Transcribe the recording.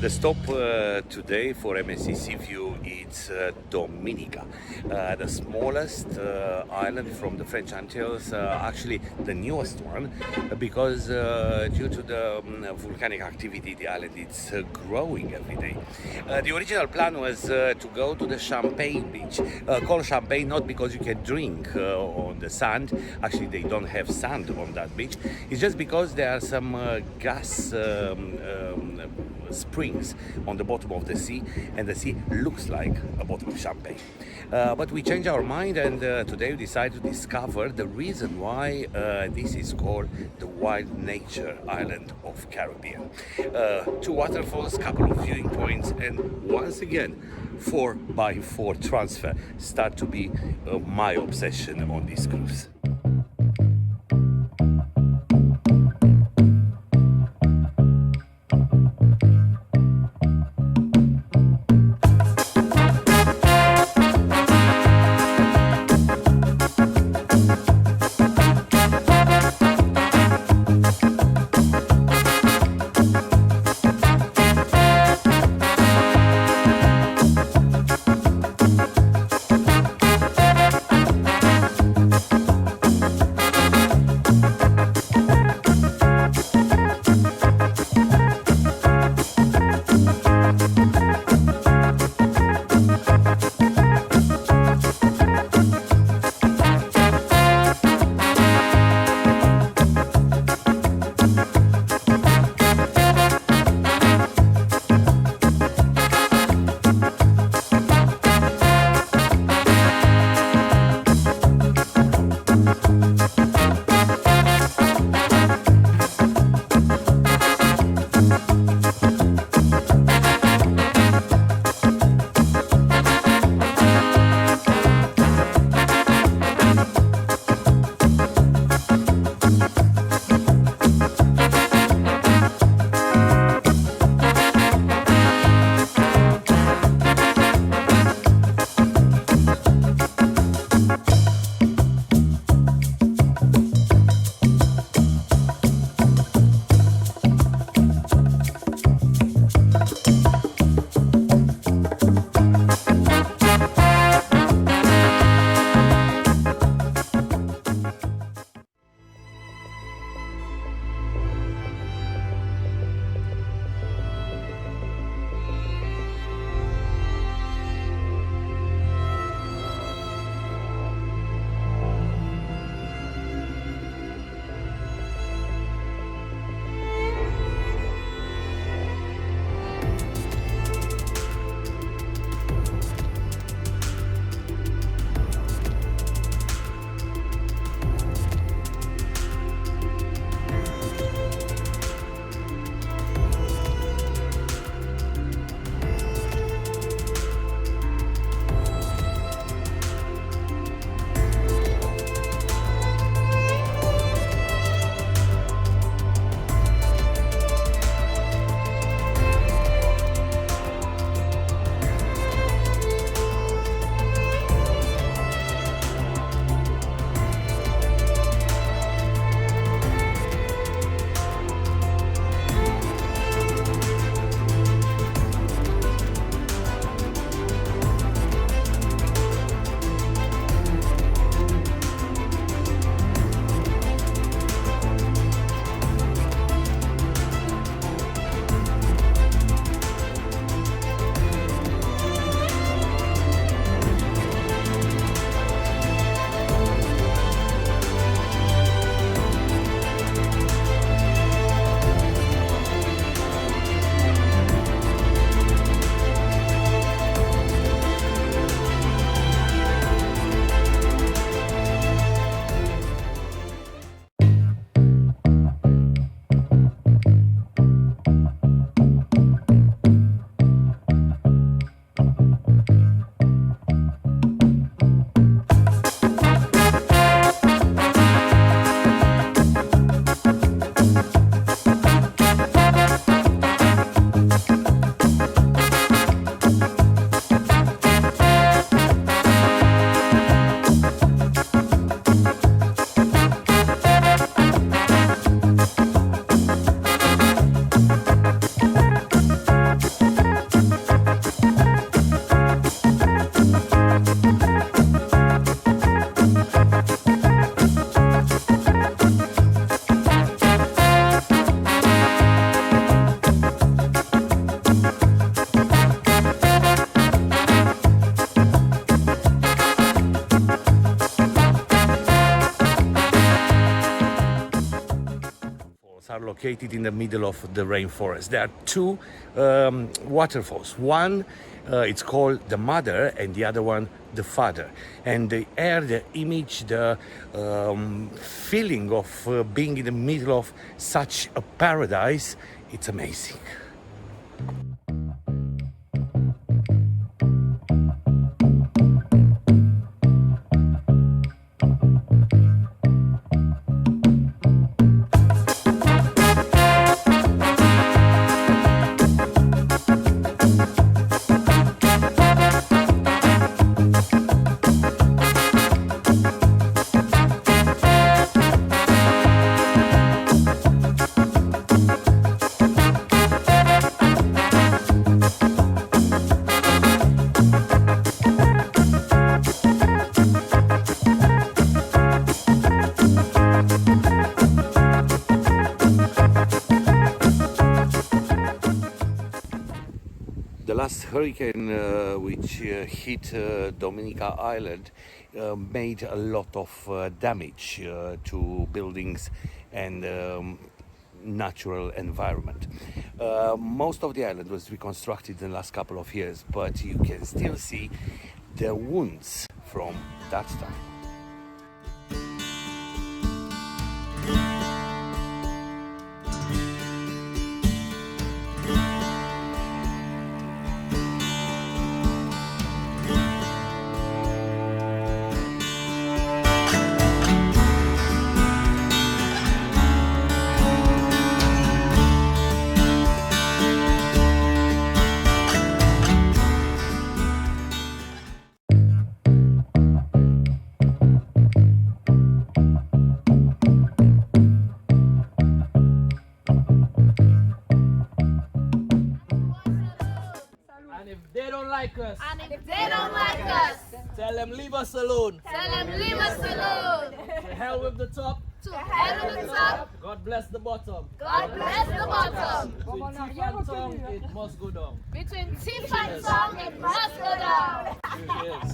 The stop today for MSC Seaview is Dominica, the smallest island from the French Antilles, actually the newest one, because due to the volcanic activity, the island is growing every day. The original plan was to go to the Champagne beach, called Champagne not because you can drink on the sand. Actually, they don't have sand on that beach. It's just because there are some gas springs on the bottom of the sea, and the sea looks like a bottle of champagne. But we changed our mind, and today we decided to discover the reason why this is called the wild nature island of Caribbean. 2 waterfalls, couple of viewing points, and once again 4x4 transfer start to be my obsession on this cruise. located in the middle of the rainforest. There are two waterfalls. One it's called the mother, and the other one the father. And the air, the image, the feeling of being in the middle of such a paradise, it's amazing. The last hurricane which hit Dominica Island made a lot of damage to buildings and natural environment. Most of the island was reconstructed in the last couple of years, but you can still see the wounds from that time. And if they don't like us, tell them leave us alone. tell them leave us alone. To hell with the top. To hell with the top. God bless the bottom. God bless the bottom. Between teeth and tongue, it must go down. Between teeth and tongue, it must go down. Cheers.